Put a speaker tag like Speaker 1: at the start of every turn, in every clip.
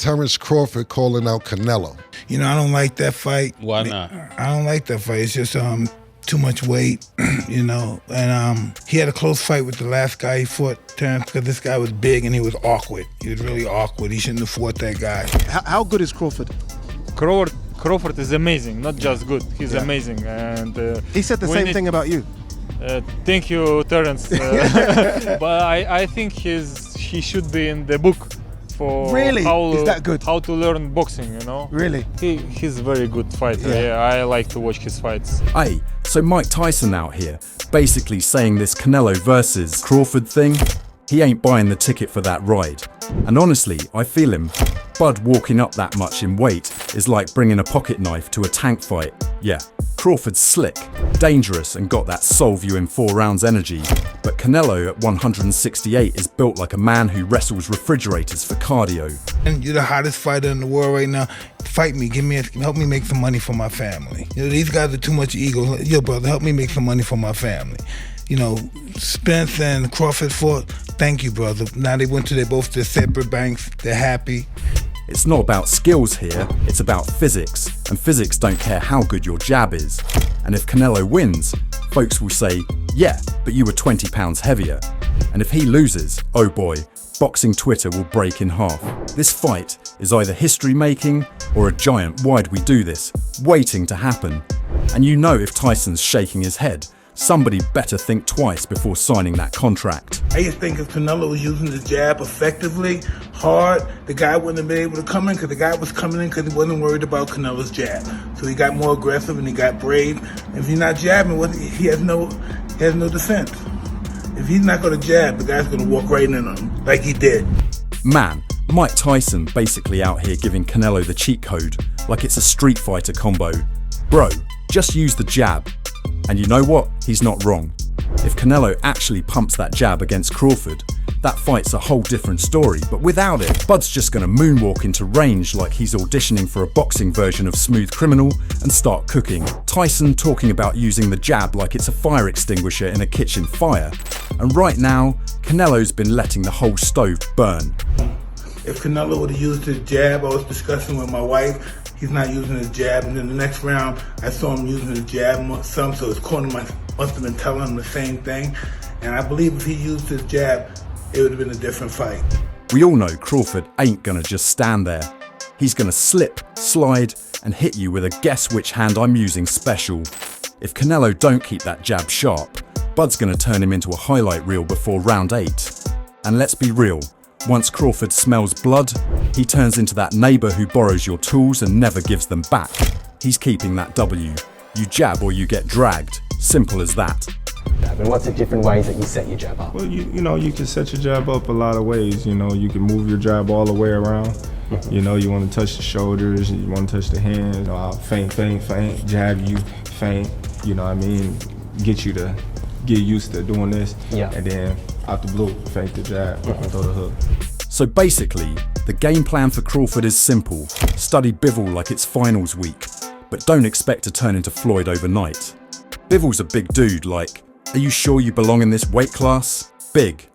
Speaker 1: Terence Crawford calling out Canelo.
Speaker 2: You know, I don't like that fight.
Speaker 3: Why not?
Speaker 2: I don't like that fight. It's just too much weight, you know. And he had a close fight with the last guy he fought, Terence, because this guy was big and he was awkward. He was really awkward. He shouldn't have fought that guy.
Speaker 4: How good is Crawford?
Speaker 5: Crawford is amazing, not just good. He's amazing, and
Speaker 4: he said the same thing about you.
Speaker 5: Thank you, Terence. But I think he should be in the book for
Speaker 4: really? Is that good?
Speaker 5: How to learn boxing, you know?
Speaker 4: Really?
Speaker 5: He's a very good fighter. Yeah, I like to watch his fights.
Speaker 6: Hey, so Mike Tyson out here, basically saying this Canelo versus Crawford thing, he ain't buying the ticket for that ride. And honestly, I feel him. Bud walking up that much in weight is like bringing a pocket knife to a tank fight. Yeah, Crawford's slick, dangerous and got that soul view in 4 rounds energy. But Canelo at 168 is built like a man who wrestles refrigerators for cardio.
Speaker 2: And you're the hottest fighter in the world right now. Fight me, help me make some money for my family. You know, these guys are too much ego. Yo, brother, help me make some money for my family. You know, Spence and Crawford fought. Thank you, brother. Now they both to separate banks. They're happy.
Speaker 6: It's not about skills here, it's about physics. And physics don't care how good your jab is. And if Canelo wins, folks will say, yeah, but you were 20 pounds heavier. And if he loses, oh boy, boxing Twitter will break in half. This fight is either history making or a giant why'd we do this, waiting to happen. And you know if Tyson's shaking his head, somebody better think twice before signing that contract.
Speaker 2: I just think if Canelo was using the jab effectively, hard, the guy wouldn't have been able to come in because the guy was coming in because he wasn't worried about Canelo's jab. So he got more aggressive and he got brave. If he's not jabbing, he has no defense. If he's not going to jab, the guy's going to walk right in on him like he did.
Speaker 6: Man, Mike Tyson basically out here giving Canelo the cheat code like it's a Street Fighter combo. Bro, just use the jab. And you know what? He's not wrong. If Canelo actually pumps that jab against Crawford, that fight's a whole different story, but without it, Bud's just gonna moonwalk into range like he's auditioning for a boxing version of Smooth Criminal and start cooking. Tyson talking about using the jab like it's a fire extinguisher in a kitchen fire. And right now, Canelo's been letting the whole stove burn.
Speaker 2: If Canelo would have used his jab, I was discussing with my wife, he's not using his jab. And then the next round, I saw him using his jab some, so his corner must have been telling him the same thing. And I believe if he used his jab, it would have been a different fight.
Speaker 6: We all know Crawford ain't gonna just stand there. He's gonna slip, slide, and hit you with a guess which hand I'm using special. If Canelo don't keep that jab sharp, Bud's gonna turn him into a highlight reel before round 8. And let's be real, once Crawford smells blood, he turns into that neighbour who borrows your tools and never gives them back. He's keeping that W. You jab or you get dragged. Simple as that.
Speaker 7: And what's the different ways that you set your jab up?
Speaker 8: Well, you know, you can set your jab up a lot of ways. You know, you can move your jab all the way around. You know, you want to touch the shoulders, you want to touch the hands. You know, I'll feint, jab you, feint. You know what I mean? Get you to get used to doing this.
Speaker 7: Yeah.
Speaker 8: And then out the blue, feint the jab, throw the hook.
Speaker 6: So basically, the game plan for Crawford is simple. Study Bivol like it's finals week, but don't expect to turn into Floyd overnight. Bivol's a big dude, like, are you sure you belong in this weight class? Big.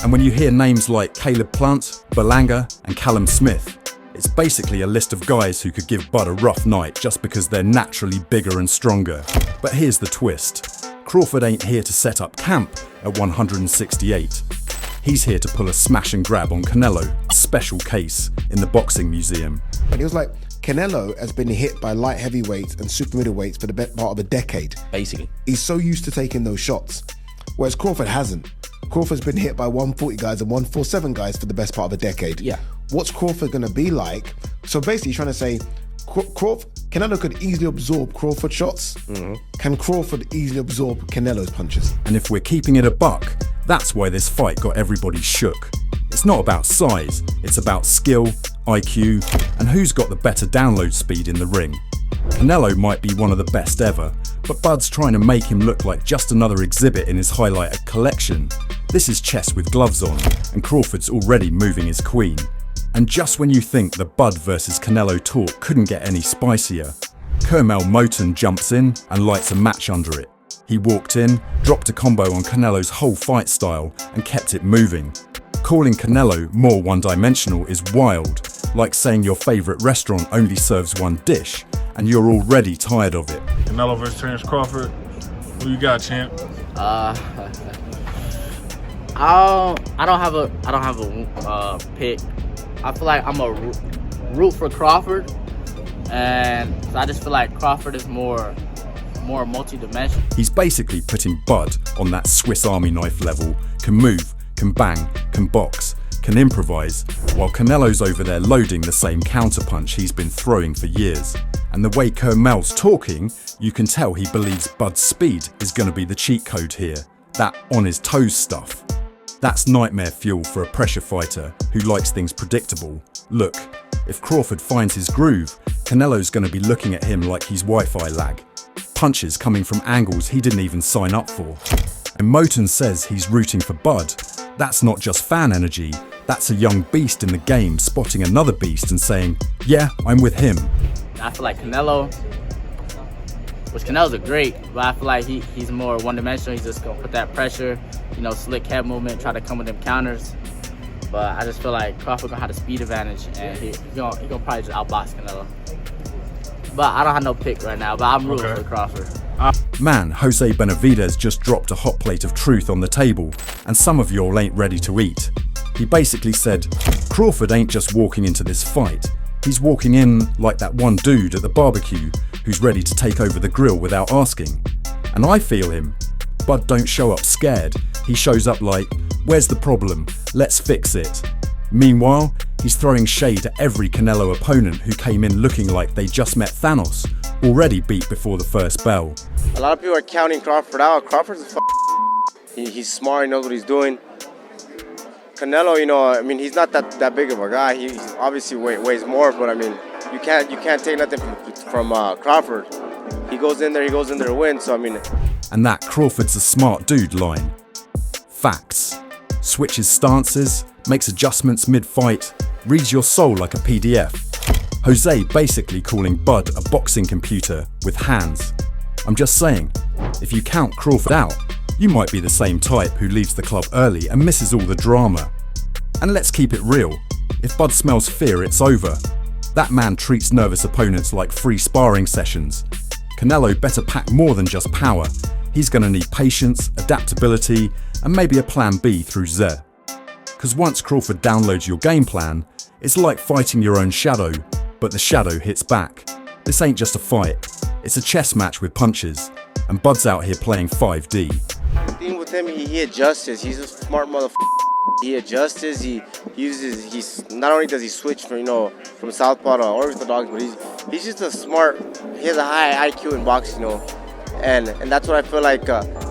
Speaker 6: And when you hear names like Caleb Plant, Berlanga, and Callum Smith, it's basically a list of guys who could give Bud a rough night just because they're naturally bigger and stronger. But here's the twist. Crawford ain't here to set up camp at 168. He's here to pull a smash and grab on Canelo, special case in the boxing museum.
Speaker 4: But it was like, Canelo has been hit by light heavyweights and super middleweights for the better part of a decade.
Speaker 7: Basically.
Speaker 4: He's so used to taking those shots, whereas Crawford hasn't. Crawford's been hit by 140 guys and 147 guys for the best part of a decade.
Speaker 7: Yeah.
Speaker 4: What's Crawford going to be like? So basically, trying to say, Canelo could easily absorb Crawford shots. Can Crawford easily absorb Canelo's punches?
Speaker 6: And if we're keeping it a buck, that's why this fight got everybody shook. It's not about size, it's about skill, IQ, and who's got the better download speed in the ring. Canelo might be one of the best ever, but Bud's trying to make him look like just another exhibit in his highlighted collection. This is chess with gloves on, and Crawford's already moving his queen. And just when you think the Bud versus Canelo talk couldn't get any spicier, Curmel Moton jumps in and lights a match under it. He walked in, dropped a combo on Canelo's whole fight style and kept it moving. Calling Canelo more one-dimensional is wild, like saying your favourite restaurant only serves one dish and you're already tired of it.
Speaker 3: Canelo versus Terence Crawford. Who you got, champ?
Speaker 9: I don't have a pick. I feel like I'm a root for Crawford, and so I just feel like Crawford is more multi-dimensional.
Speaker 6: He's basically putting Bud on that Swiss Army knife level, can move, can bang, can box, can improvise, while Canelo's over there loading the same counterpunch he's been throwing for years. And the way Curmel's talking, you can tell he believes Bud's speed is going to be the cheat code here, that on his toes stuff. That's nightmare fuel for a pressure fighter who likes things predictable. Look, if Crawford finds his groove, Canelo's going to be looking at him like he's Wi-Fi lag. Punches coming from angles he didn't even sign up for. And Moton says he's rooting for Bud. That's not just fan energy, that's a young beast in the game spotting another beast and saying, yeah, I'm with him.
Speaker 9: I feel like Canelo's a great, but I feel like he's more one-dimensional. He's just gonna put that pressure, slick head movement, try to come with them counters. But I just feel like Crawford gonna have the speed advantage, and he gonna probably just outbox Canelo. But I don't have no pick right now, but I'm rooting for Crawford.
Speaker 6: Man, Jose Benavidez just dropped a hot plate of truth on the table, and some of y'all ain't ready to eat. He basically said, Crawford ain't just walking into this fight, he's walking in like that one dude at the barbecue who's ready to take over the grill without asking. And I feel him. Bud don't show up scared, he shows up like, where's the problem, let's fix it. Meanwhile, he's throwing shade at every Canelo opponent who came in looking like they just met Thanos, already beat before the first bell.
Speaker 10: A lot of people are counting Crawford out. Crawford's he's smart, he knows what he's doing. Canelo, he's not that big of a guy. He obviously weighs more, but you can't take nothing from Crawford. He goes in there to win. So
Speaker 6: And that Crawford's a smart dude line. Facts. Switches stances, makes adjustments mid-fight, reads your soul like a PDF. Jose basically calling Bud a boxing computer with hands. I'm just saying, if you count Crawford out, you might be the same type who leaves the club early and misses all the drama. And let's keep it real, if Bud smells fear, it's over. That man treats nervous opponents like free sparring sessions. Canelo better pack more than just power. He's gonna need patience, adaptability, and maybe a plan B through Z. Cause once Crawford downloads your game plan, it's like fighting your own shadow, but the shadow hits back. This ain't just a fight, it's a chess match with punches, and Bud's out here playing 5D.
Speaker 10: The thing with him, he adjusts. He's a smart motherfucker. He adjusts. He's not only does he switch from southpaw to orthodox, but he's just a smart. He has a high IQ in boxing, and that's what I feel like.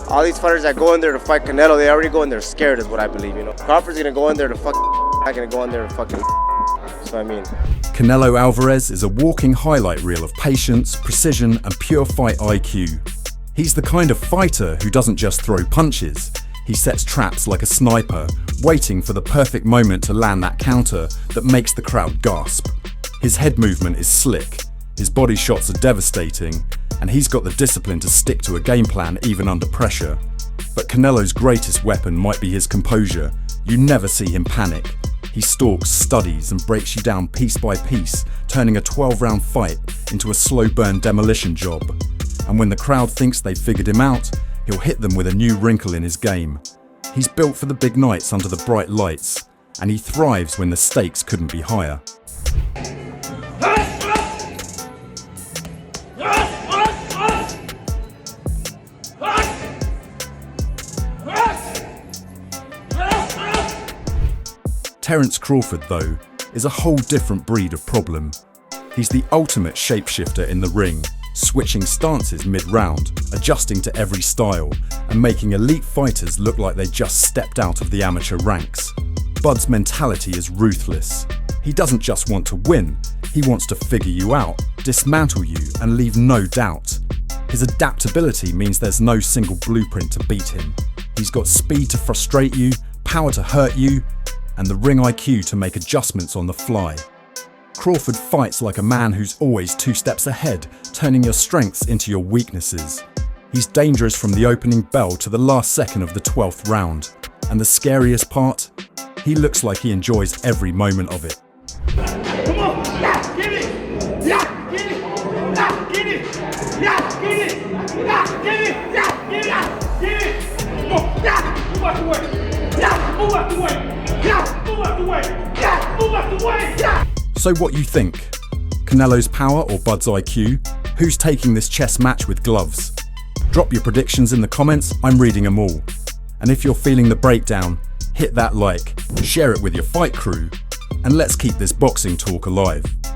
Speaker 10: All these fighters that go in there to fight Canelo, they already go in there scared, is what I believe. Crawford's gonna go in there to fuck. Not gonna go in there to fucking. So
Speaker 6: Canelo Alvarez is a walking highlight reel of patience, precision, and pure fight IQ. He's the kind of fighter who doesn't just throw punches. He sets traps like a sniper, waiting for the perfect moment to land that counter that makes the crowd gasp. His head movement is slick, his body shots are devastating, and he's got the discipline to stick to a game plan even under pressure. But Canelo's greatest weapon might be his composure. You never see him panic. He stalks, studies, and breaks you down piece by piece, turning a 12-round fight into a slow burn demolition job. And when the crowd thinks they've figured him out, he'll hit them with a new wrinkle in his game. He's built for the big nights under the bright lights, and he thrives when the stakes couldn't be higher. Terence Crawford, though, is a whole different breed of problem. He's the ultimate shapeshifter in the ring, switching stances mid-round, adjusting to every style, and making elite fighters look like they just stepped out of the amateur ranks. Bud's mentality is ruthless. He doesn't just want to win, he wants to figure you out, dismantle you, and leave no doubt. His adaptability means there's no single blueprint to beat him. He's got speed to frustrate you, power to hurt you, and the ring IQ to make adjustments on the fly. Crawford fights like a man who's always 2 steps ahead, turning your strengths into your weaknesses. He's dangerous from the opening bell to the last second of the 12th round. And the scariest part? He looks like he enjoys every moment of it. So what you think? Canelo's power or Bud's IQ? Who's taking this chess match with gloves? Drop your predictions in the comments, I'm reading them all. And if you're feeling the breakdown, hit that like, share it with your fight crew, and let's keep this boxing talk alive.